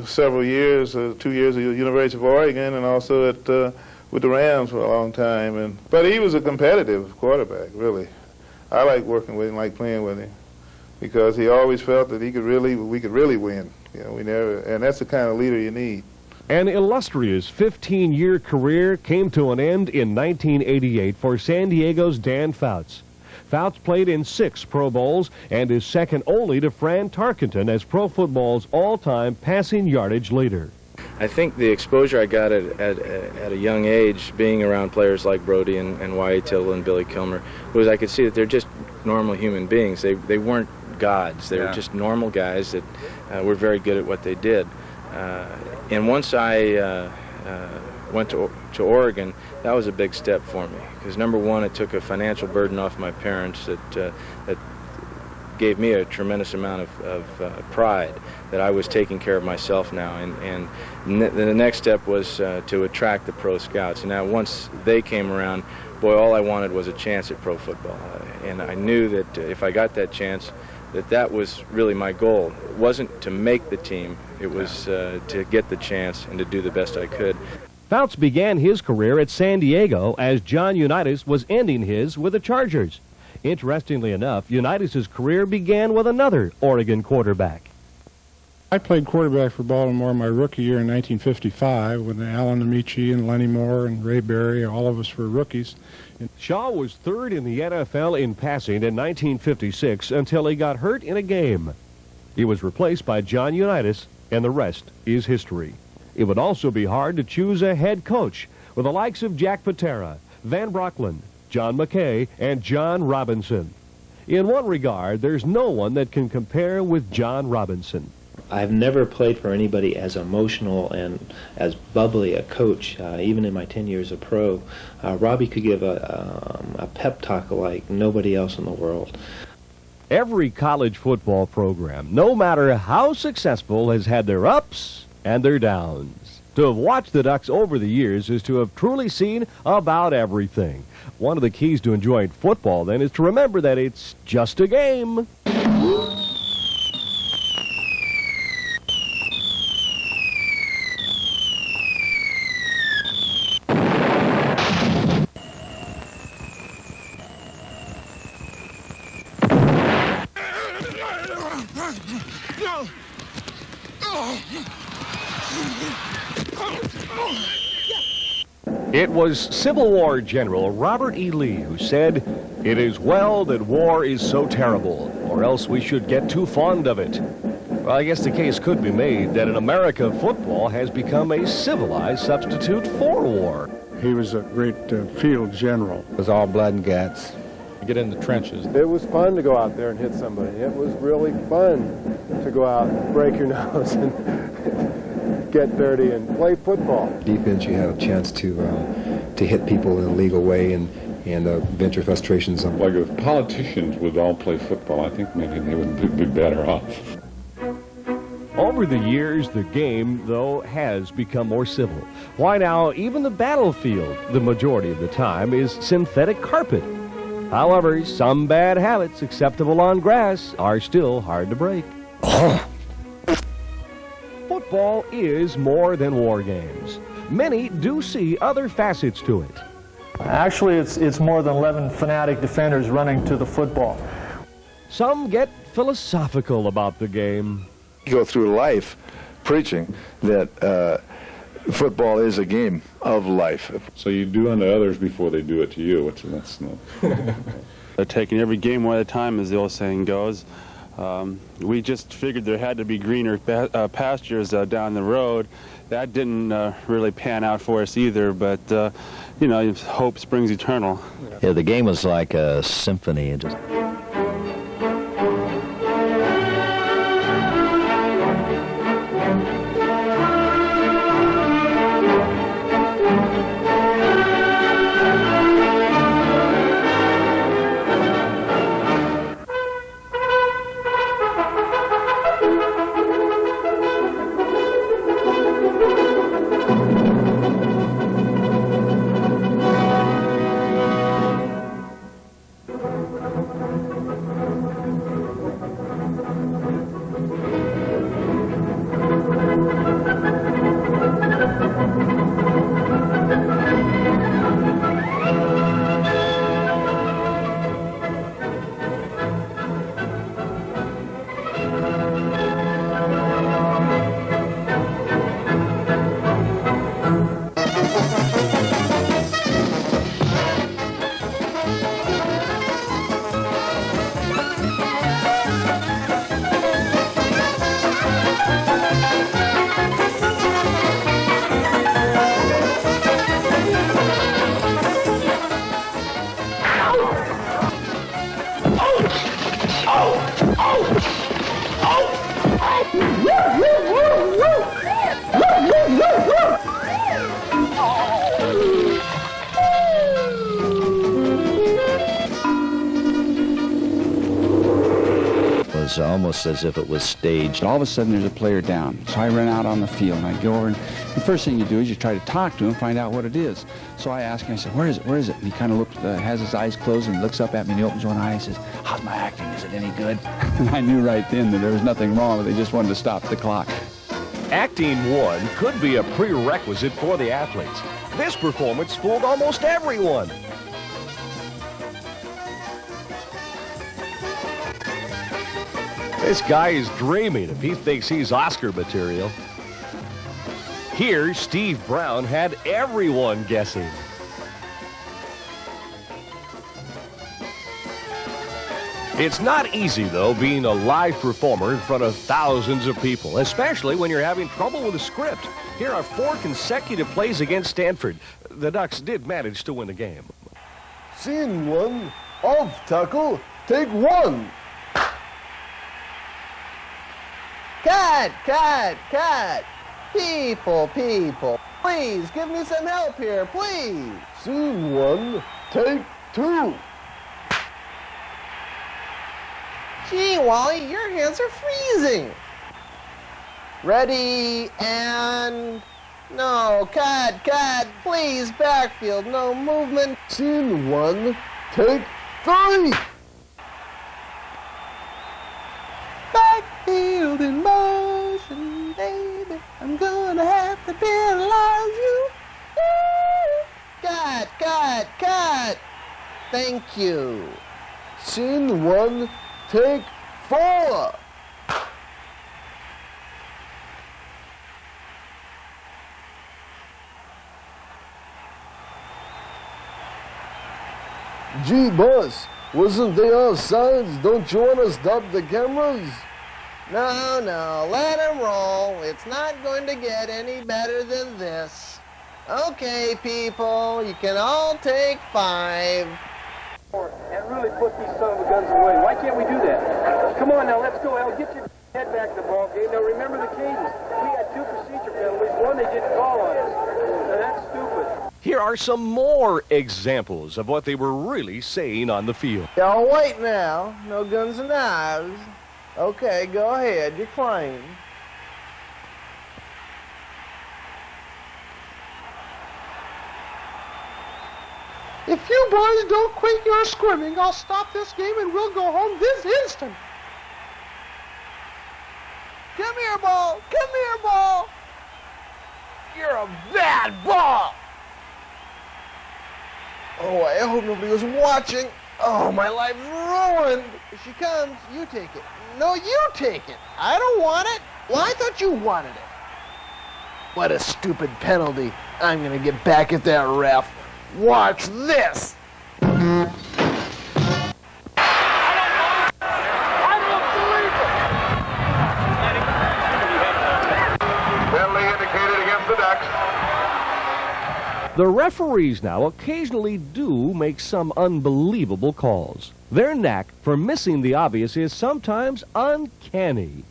several years, 2 years at the University of Oregon, and also with the Rams for a long time. But he was a competitive quarterback, really. I like working with him, like playing with him, because he always felt that we could really win. You know, and that's the kind of leader you need. An illustrious 15-year career came to an end in 1988 for San Diego's Dan Fouts. Fouts played in 6 Pro Bowls and is second only to Fran Tarkenton as pro football's all-time passing yardage leader. I think the exposure I got at a young age, being around players like Brody and Wyatt Tittle and Billy Kilmer, was I could see that they're just normal human beings. They weren't gods. They were just normal guys that were very good at what they did. And once I went to Oregon, that was a big step for me. Because number one, it took a financial burden off my parents that gave me a tremendous amount of pride that I was taking care of myself now. And the next step was to attract the pro scouts. And now once they came around, boy, all I wanted was a chance at pro football. And I knew that if I got that chance, that was really my goal. It wasn't to make the team, it was to get the chance and to do the best I could. Fouts began his career at San Diego as John Unitas was ending his with the Chargers. Interestingly enough, Unitas' career began with another Oregon quarterback. I played quarterback for Baltimore my rookie year in 1955 when Alan Amici and Lenny Moore and Ray Berry, all of us were rookies. Shaw was third in the NFL in passing in 1956 until he got hurt in a game. He was replaced by John Unitas, and the rest is history. It would also be hard to choose a head coach with the likes of Jack Patera, Van Brocklin, John McKay, and John Robinson. In one regard, there's no one that can compare with John Robinson. I've never played for anybody as emotional and as bubbly a coach, even in my 10 years of pro. Robbie could give a pep talk like nobody else in the world. Every college football program, no matter how successful, has had their ups and their downs. To have watched the Ducks over the years is to have truly seen about everything. One of the keys to enjoying football, then, is to remember that it's just a game. It was Civil War General Robert E. Lee who said, "It is well that war is so terrible, or else we should get too fond of it." Well, I guess the case could be made that in America, football has become a civilized substitute for war. He was a great field general. It was all blood and guts. Get in the trenches. It was fun to go out there and hit somebody. It was really fun to go out and break your nose and get dirty and play football. Defense, you have a chance to hit people in a legal way and vent your frustrations on. Like if politicians would all play football, I think maybe they would be better off. Over the years, the game, though, has become more civil. Why now, even the battlefield, the majority of the time, is synthetic carpet. However, some bad habits acceptable on grass are still hard to break. Football is more than war games. Many do see other facets to it. Actually, it's more than 11 fanatic defenders running to the football. Some get philosophical about the game. You go through life preaching that football is a game of life. So you do unto others before they do it to you. That's not. They're taking every game one at a time, as the old saying goes. We just figured there had to be greener pastures down the road. That didn't really pan out for us either, but you know, hope springs eternal. Yeah, the game was like a symphony. It just was almost as if it was staged. All of a sudden there's a player down. So I ran out on the field and I go over, and the first thing you do is you try to talk to him, find out what it is. So I ask him, I said, where is it, where is it? And he kind of looks, has his eyes closed, and he looks up at me and he opens one eye and says, how's my acting, is it any good? And I knew right then that there was nothing wrong, but they just wanted to stop the clock. Acting 1 could be a prerequisite for the athletes. This performance fooled almost everyone. This guy is dreaming if he thinks he's Oscar material. Here, Steve Brown had everyone guessing. It's not easy, though, being a live performer in front of thousands of people, especially when you're having trouble with a script. Here are 4 consecutive plays against Stanford. The Ducks did manage to win the game. Scene 1, off tackle, take 1. Cut, cut, cut. People, people. Please, give me some help here, please. Scene 1, take 2. Gee, Wally, your hands are freezing. Ready, and... No, cut, cut. Please, backfield, no movement. Scene 1, take 3. Backfield in motion, baby. I'm gonna have to penalize you. Cut, cut, cut. Thank you. Scene 1, take 4. Gee, boss, wasn't they all sides? Don't you want to stop the cameras? No, no, let him roll. It's not going to get any better than this. Okay, people, you can all take 5. And really put these son of a guns away. Why can't we do that? Come on now, let's go, Al. Get your head back to the ball game. Now remember the cadence. We had 2 procedure penalties. One they didn't call on us. Now that's stupid. Here are some more examples of what they were really saying on the field. Y'all wait now. No guns and knives. Okay, go ahead. You're clean. If you boys don't quit your squirming, I'll stop this game and we'll go home this instant. Come here, ball. Come here, ball. You're a bad ball. Oh, I hope nobody was watching. Oh, my life's ruined. If she comes, you take it. No, you take it. I don't want it. Well, I thought you wanted it. What a stupid penalty. I'm gonna get back at that ref. Watch this! Penalty indicated against the Ducks. The referees now occasionally do make some unbelievable calls. Their knack for missing the obvious is sometimes uncanny.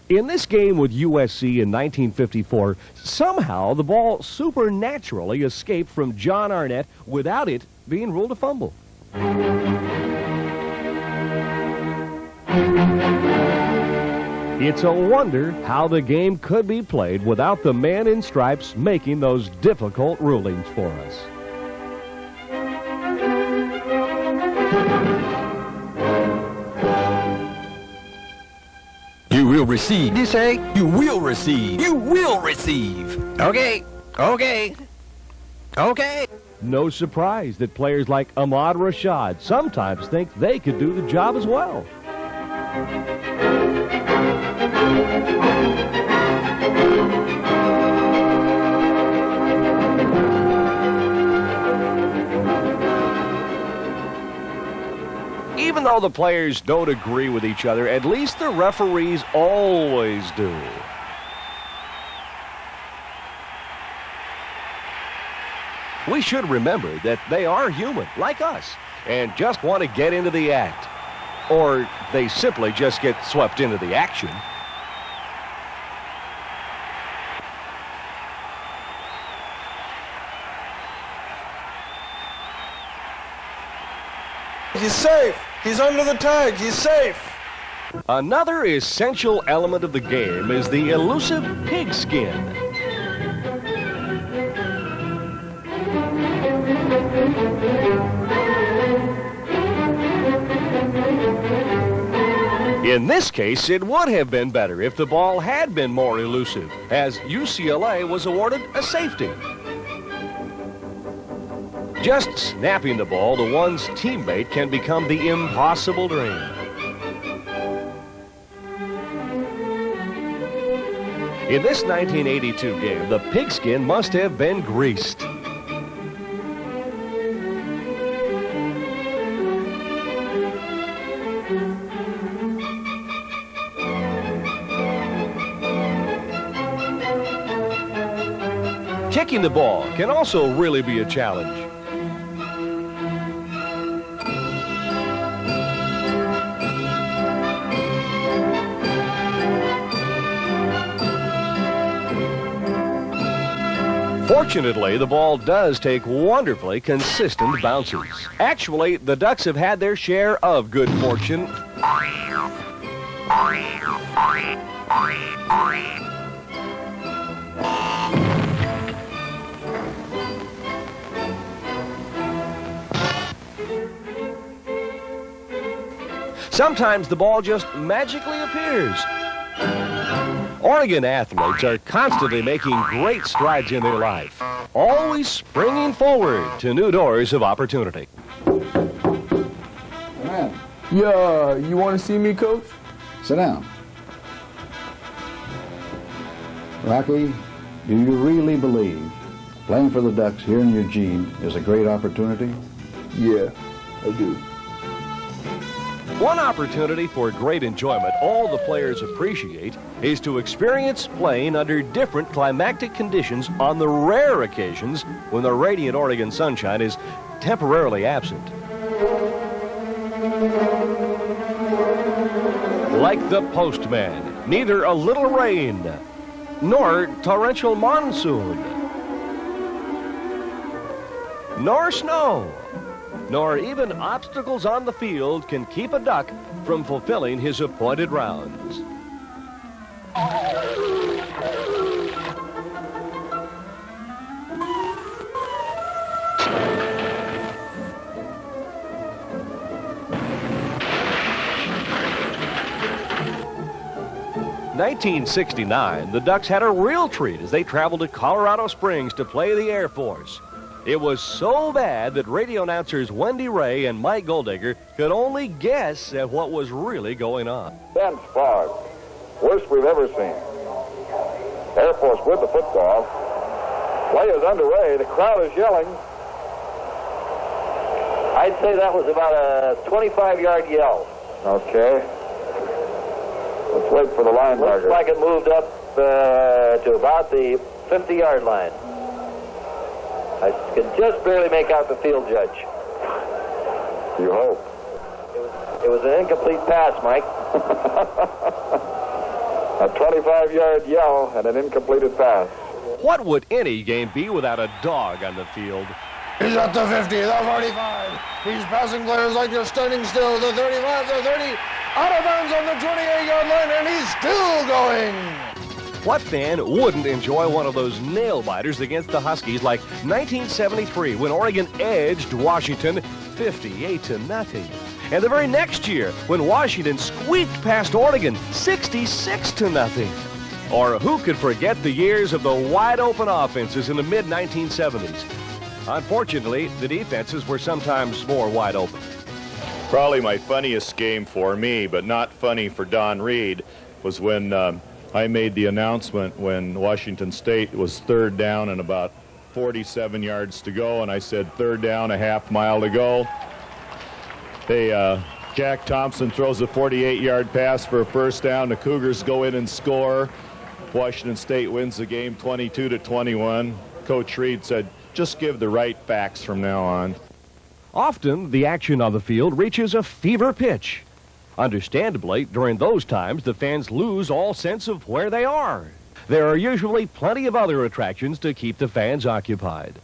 In this game with USC in 1954, somehow the ball supernaturally escaped from John Arnett without it being ruled a fumble. It's a wonder how the game could be played without the man in stripes making those difficult rulings for us. You will receive. You say? You will receive. You will receive. Okay. Okay. Okay. No surprise that players like Ahmad Rashad sometimes think they could do the job as well. Even though the players don't agree with each other, at least the referees always do. We should remember that they are human, like us, and just want to get into the act. Or they simply just get swept into the action. He's safe. He's under the tag. He's safe. Another essential element of the game is the elusive pigskin. In this case, it would have been better if the ball had been more elusive, as UCLA was awarded a safety. Just snapping the ball to one's teammate can become the impossible dream. In this 1982 game, the pigskin must have been greased. Kicking the ball can also really be a challenge. Fortunately, the ball does take wonderfully consistent bounces. Actually, the Ducks have had their share of good fortune. Sometimes the ball just magically appears. Oregon athletes are constantly making great strides in their life, always springing forward to new doors of opportunity. Yeah, you want to see me, Coach? Sit down. Rocky, do you really believe playing for the Ducks here in Eugene is a great opportunity? Yeah, I do. One opportunity for great enjoyment all the players appreciate is to experience playing under different climatic conditions on the rare occasions when the radiant Oregon sunshine is temporarily absent. Like the postman, neither a little rain nor torrential monsoon, nor snow, nor even obstacles on the field can keep a Duck from fulfilling his appointed rounds. In 1969, the Ducks had a real treat as they traveled to Colorado Springs to play the Air Force. It was so bad that radio announcers Wendy Ray and Mike Goldegger could only guess at what was really going on. Dense fog, worst we've ever seen. Air Force with the football. Play is underway. The crowd is yelling. I'd say that was about a 25-yard yell. Okay. Let's wait for the linebacker. Looks like it moved up to about the 50-yard line. I can just barely make out the field judge. You hope. It was an incomplete pass, Mike. A 25-yard yell and an incompleted pass. What would any game be without a dog on the field? He's at the 50, the 45. He's passing players like they're standing still. The 35, the 30. Out of bounds on the 28-yard line, and he's still going. What fan wouldn't enjoy one of those nail-biters against the Huskies like 1973 when Oregon edged Washington 58-0? And the very next year when Washington squeaked past Oregon 66-0? Or who could forget the years of the wide-open offenses in the mid-1970s? Unfortunately, the defenses were sometimes more wide open. Probably my funniest game for me, but not funny for Don Reed, was when I made the announcement when Washington State was third down and about 47 yards to go, and I said third down, a half mile to go. Jack Thompson throws a 48-yard pass for a first down. The Cougars go in and score. Washington State wins the game 22-21. Coach Reed said, just give the right facts from now on. Often, the action on the field reaches a fever pitch. Understandably, during those times, the fans lose all sense of where they are. There are usually plenty of other attractions to keep the fans occupied.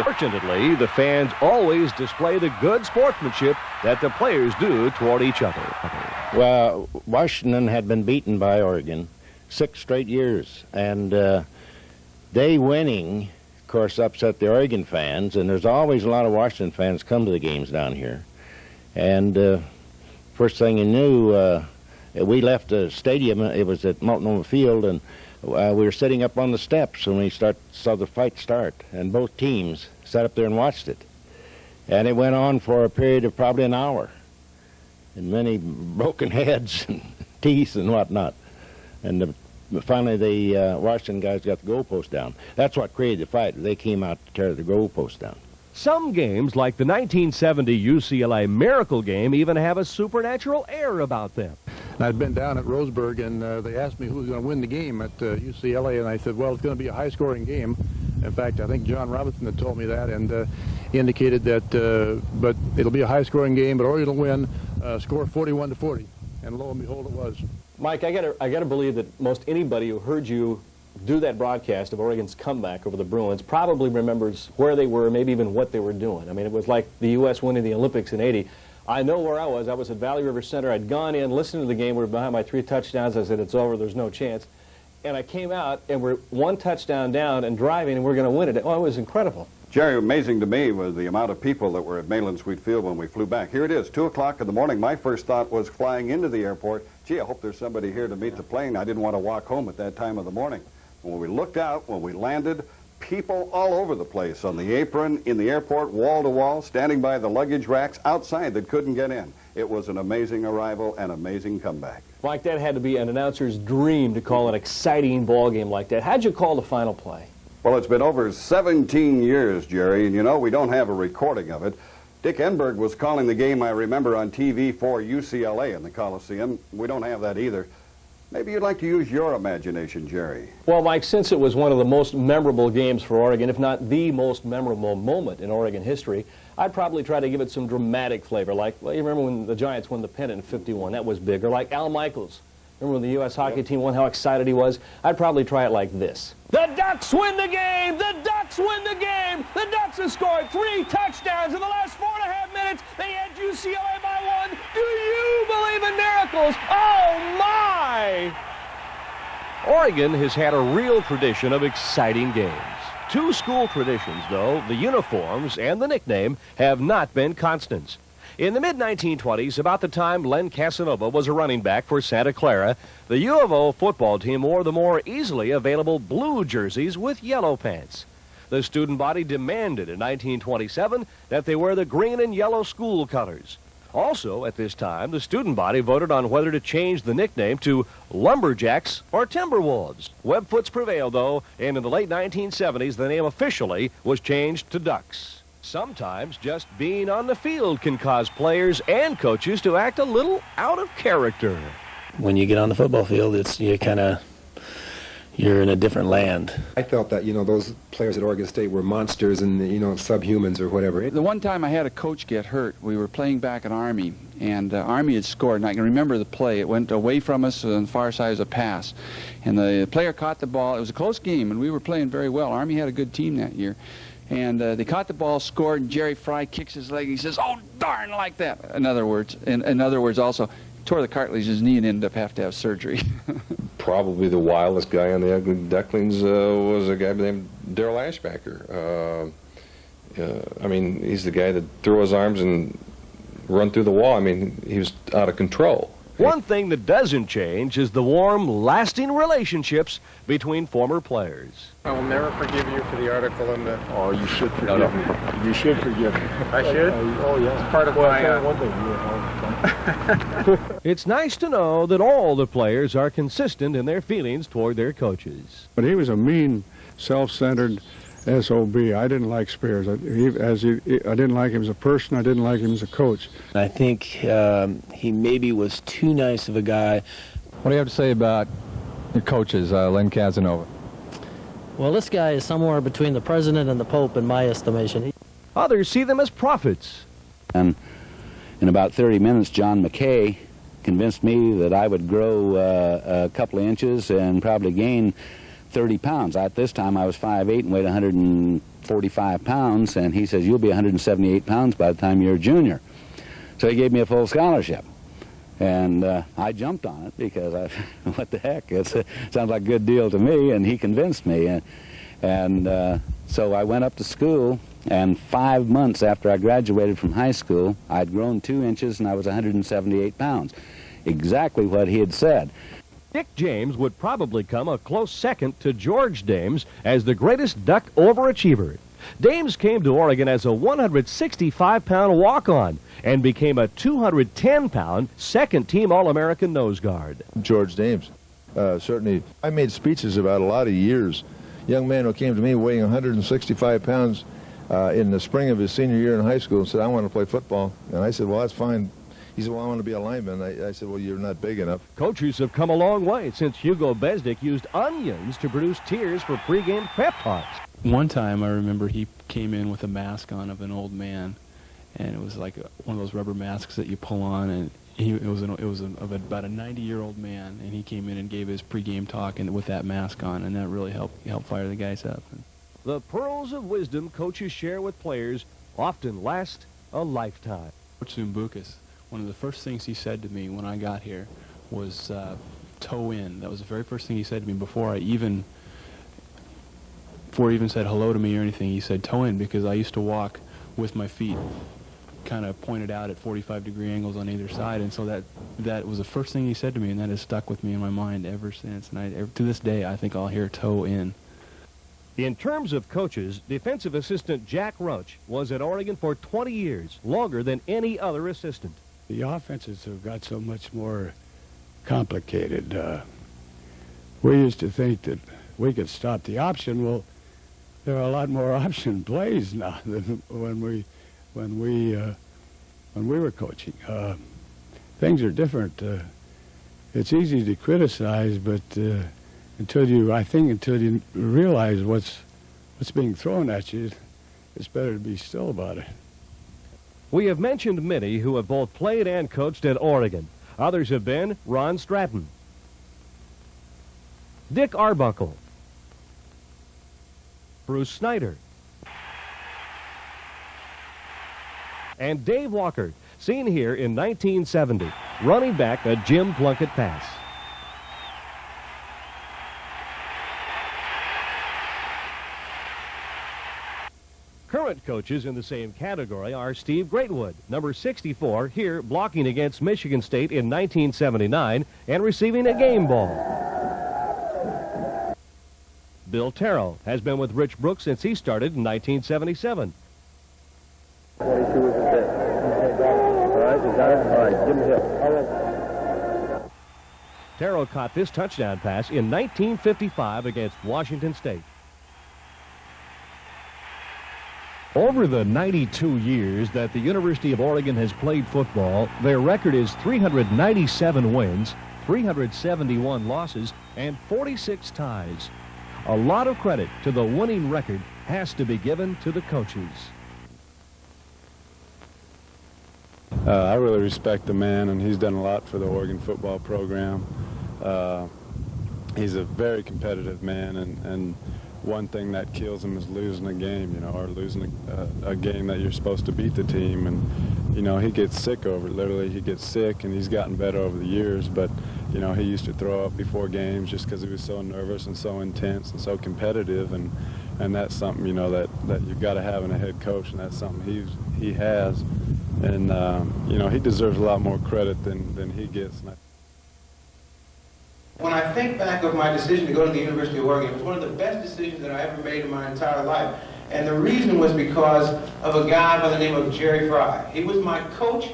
Fortunately, the fans always display the good sportsmanship that the players do toward each other. Well, Washington had been beaten by Oregon 6 straight years, and they winning, of course, upset the Oregon fans, and there's always a lot of Washington fans come to the games down here. And first thing you knew, we left the stadium. It was at Multnomah Field, and we were sitting up on the steps when we saw the fight start, and both teams sat up there and watched it. And it went on for a period of probably an hour, and many broken heads and teeth and whatnot. And finally, the Washington guys got the goalpost down. That's what created the fight. They came out to tear the goalpost down. Some games, like the 1970 UCLA Miracle game, even have a supernatural air about them. I'd been down at Roseburg, and they asked me who was going to win the game at UCLA, and I said, well, it's going to be a high-scoring game. In fact, I think John Robinson had told me that, and indicated that, but it'll be a high-scoring game, but Oregon will win, score 41-40, and lo and behold, it was. Mike, I gotta believe that most anybody who heard you do that broadcast of Oregon's comeback over the Bruins probably remembers where they were, maybe even what they were doing. I mean, it was like the U.S. winning the Olympics in '80. I know where I was. I was at Valley River Center. I'd gone in, listened to the game. We were behind by 3 touchdowns. I said, it's over. There's no chance. And I came out, and we're 1 touchdown down and driving, and we're going to win it. Oh, it was incredible. Jerry, amazing to me was the amount of people that were at Mayland Sweet Field when we flew back. Here it is, 2 o'clock in the morning. My first thought was flying into the airport. Gee, I hope there's somebody here to meet the plane. I didn't want to walk home at that time of the morning. When we looked out, when we landed, people all over the place, on the apron, in the airport, wall to wall, standing by the luggage racks outside that couldn't get in. It was an amazing arrival, an amazing comeback. Mike, that had to be an announcer's dream to call an exciting ball game like that. How'd you call the final play? Well, it's been over 17 years, Jerry, and you know, we don't have a recording of it. Dick Enberg was calling the game, I remember, on TV for UCLA in the Coliseum. We don't have that either. Maybe you'd like to use your imagination, Jerry. Well, Mike, since it was one of the most memorable games for Oregon, if not the most memorable moment in Oregon history, I'd probably try to give it some dramatic flavor. Like, well, you remember when the Giants won the pennant in '51? That was big. Or like Al Michaels. Remember when the U.S. hockey team won, how excited he was? I'd probably try it like this. The Ducks win the game! The Ducks win the game! The Ducks have scored 3 touchdowns in the last 4.5 minutes. They edge UCLA by 1. Do you believe in miracles? Oh, my! Oregon has had a real tradition of exciting games. two school traditions, though, the uniforms and the nickname, have not been constants. In the mid-1920s, about the time Len Casanova was a running back for Santa Clara, the U of O football team wore the more easily available blue jerseys with yellow pants. The student body demanded in 1927 that they wear the green and yellow school colors. Also, at this time, the student body voted on whether to change the nickname to Lumberjacks or Timberwolves. Webfoots prevailed, though, and in the late 1970s, the name officially was changed to Ducks. Sometimes just being on the field can cause players and coaches to act a little out of character. When you get on the football field, you're in a different land. I felt that, those players at Oregon State were monsters and, subhumans or whatever. The one time I had a coach get hurt, we were playing back at Army, and Army had scored, and I can remember the play. It went away from us on the far side as a pass, and the player caught the ball. It was a close game, and we were playing very well. Army had a good team that year. And they caught the ball, scored, and Jerry Fry kicks his leg, and he says, "Oh, darn," like that. In other words, also, tore the cartilage in his knee and ended up having to have surgery. Probably the wildest guy on the Ugly Ducklings was a guy named Darrell Ashbacker. He's the guy that threw his arms and run through the wall. He was out of control. One thing that doesn't change is the warm, lasting relationships between former players. I will never forgive you for the article in the... Oh, you should forgive me. You should forgive me. I should? Oh, yeah. It's part of my... One thing. It's nice to know that all the players are consistent in their feelings toward their coaches. But he was a mean, self-centered SOB. I didn't like Spears. I didn't like him as a person. I didn't like him as a coach. I think he maybe was too nice of a guy. What do you have to say about your coaches, Len Casanova? Well, this guy is somewhere between the president and the Pope in my estimation. Others see them as prophets. And in about 30 minutes, John McKay convinced me that I would grow a couple of inches and probably gain 30 pounds. At this time, I was 5'8" and weighed 145 pounds, and he says, "You'll be 178 pounds by the time you're a junior." So he gave me a full scholarship. And I jumped on it because what the heck, it sounds like a good deal to me, and he convinced me. So I went up to school, and 5 months after I graduated from high school, I'd grown 2 inches and I was 178 pounds. Exactly what he had said. Dick James would probably come a close second to George Dames as the greatest Duck overachiever. Dames came to Oregon as a 165-pound walk-on and became a 210-pound second-team All-American nose guard. George Dames, certainly, I made speeches about a lot of years. Young man who came to me weighing 165 pounds in the spring of his senior year in high school and said, "I want to play football." And I said, "Well, that's fine." He said, "Well, I want to be a lineman." I said, "Well, you're not big enough." Coaches have come a long way since Hugo Besdick used onions to produce tears for pregame pep talks. One time I remember he came in with a mask on of an old man, and it was like one of those rubber masks that you pull on, and it was of about a 90-year-old man, and he came in and gave his pregame talk and with that mask on, and that really helped fire the guys up. The pearls of wisdom coaches share with players often last a lifetime. Coach Zumbukas, one of the first things he said to me when I got here was toe in. That was the very first thing he said to me before he even said hello to me or anything. He said toe in, because I used to walk with my feet kind of pointed out at 45-degree angles on either side, and so that was the first thing he said to me, and that has stuck with me in my mind ever since. And to this day, I think I'll hear toe in. In terms of coaches, defensive assistant Jack Roach was at Oregon for 20 years, longer than any other assistant. The offenses have got so much more complicated. We used to think that we could stop the option. Well, there are a lot more option plays now than when we were coaching. Things are different. It's easy to criticize, but until you realize what's being thrown at you, it's better to be still about it. We have mentioned many who have both played and coached at Oregon. Others have been Ron Stratton, Dick Arbuckle, Bruce Snyder, and Dave Walker, seen here in 1970, running back a Jim Plunkett pass. Current coaches in the same category are Steve Greatwood, number 64, here blocking against Michigan State in 1979 and receiving a game ball. Bill Terrell has been with Rich Brooks since he started in 1977. 22 is a hit. All right, you got it? All right, give him a hit. All right. Terrell caught this touchdown pass in 1955 against Washington State. Over the 92 years that the University of Oregon has played football, their record is 397 wins, 371 losses, and 46 ties. A lot of credit to the winning record has to be given to the coaches. I really respect the man, and he's done a lot for the Oregon football program. He's a very competitive man, and one thing that kills him is losing a game, you know, or losing a game that you're supposed to beat the team. And, you know, he gets sick over it. Literally, he gets sick, and he's gotten better over the years. But, you know, he used to throw up before games just because he was so nervous and so intense and so competitive. And that's something, you know, that you've got to have in a head coach, and that's something he has. And, you know, he deserves a lot more credit than he gets. When I think back of my decision to go to the University of Oregon, it was one of the best decisions that I ever made in my entire life. And the reason was because of a guy by the name of Jerry Fry. He was my coach,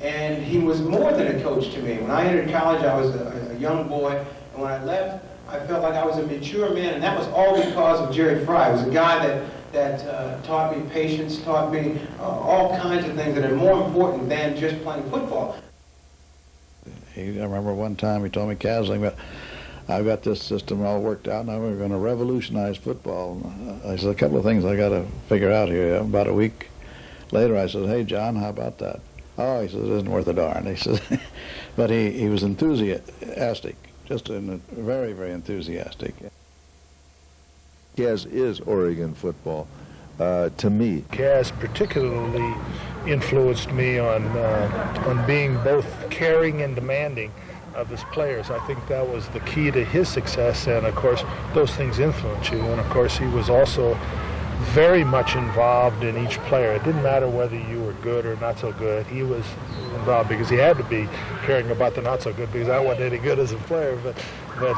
and he was more than a coach to me. When I entered college, I was a young boy, and when I left, I felt like I was a mature man, and that was all because of Jerry Fry. He was a guy that taught me patience, taught me all kinds of things that are more important than just playing football. I remember one time he told me casually, but I've got this system all worked out, now we're going to revolutionize football. I said, a couple of things I got to figure out here. About a week later, I said, hey, John, how about that? Oh, he says, it isn't worth a darn. He says, but he was enthusiastic, just very, very enthusiastic. As is Oregon football, to me. Kaz particularly influenced me on being both caring and demanding of his players. I think that was the key to his success, and of course those things influence you. And of course he was also very much involved in each player. It didn't matter whether you were good or not so good. He was involved because he had to be caring about the not so good, because I wasn't any good as a player, but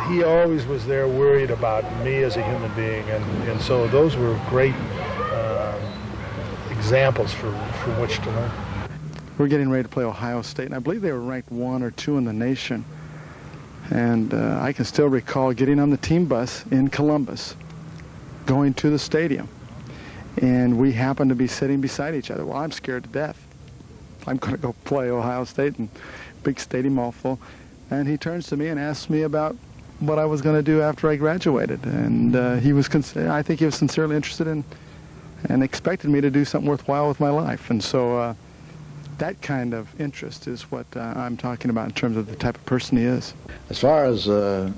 he always was there worried about me as a human being, and so those were great examples from which to learn. We're getting ready to play Ohio State, and I believe they were ranked 1 or 2 in the nation. And I can still recall getting on the team bus in Columbus, going to the stadium, and we happened to be sitting beside each other. Well, I'm scared to death. I'm going to go play Ohio State, and big stadium all full. And he turns to me and asks me about what I was going to do after I graduated. And he was, I think he was sincerely interested in and expected me to do something worthwhile with my life. And so that kind of interest is what I'm talking about in terms of the type of person he is. As far as the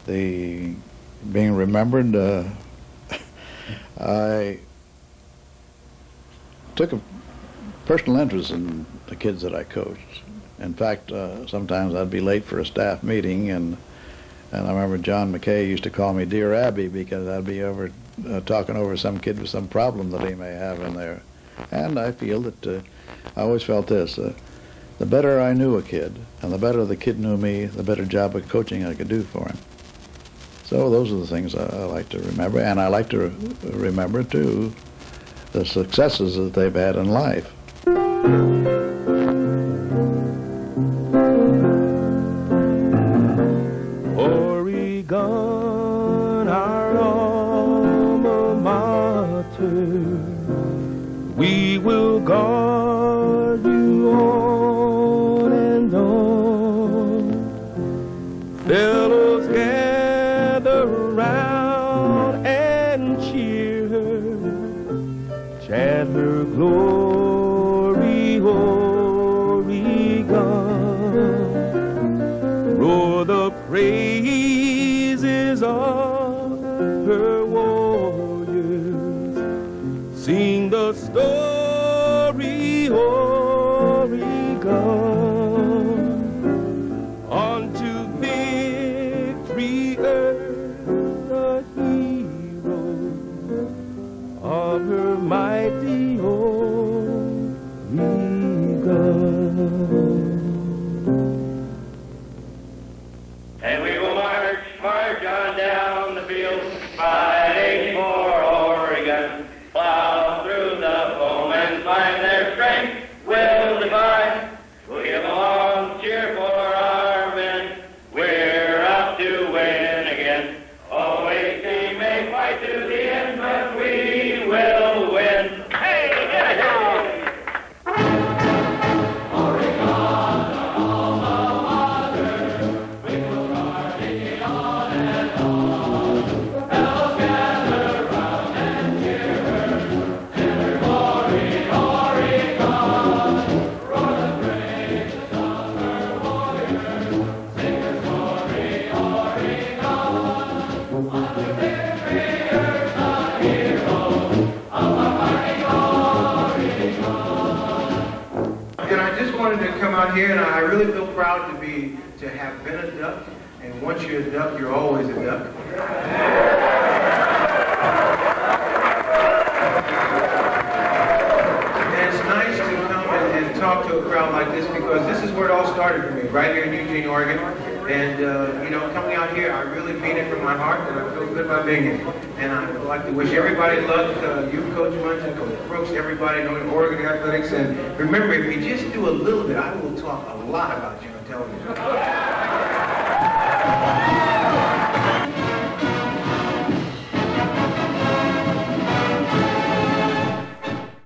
being remembered, I took a personal interest in the kids that I coached. In fact, sometimes I'd be late for a staff meeting, and I remember John McKay used to call me Dear Abby, because I'd be over talking over some kid with some problem that he may have in there. And I feel that I always felt this, the better I knew a kid, and the better the kid knew me, the better job of coaching I could do for him. So those are the things I like to remember, and I like to remember, too, the successes that they've had in life. Oregon, our alma mater, we will guard you on and on. Fellows, gather round and cheer her, chant her glory out here, and I really feel proud to have been a Duck. And once you're a Duck, you're always a Duck. And it's nice to come and talk to a crowd like this, because this is where it all started for me, right here in Eugene, Oregon. And, you know, coming out here, I really mean it from my heart, and I feel good about being here. And I would like to wish everybody luck, you, Coach Munson, Coach Brooks, everybody knowing Oregon Athletics. And remember, if you just do a little bit, I will talk a lot about you on television.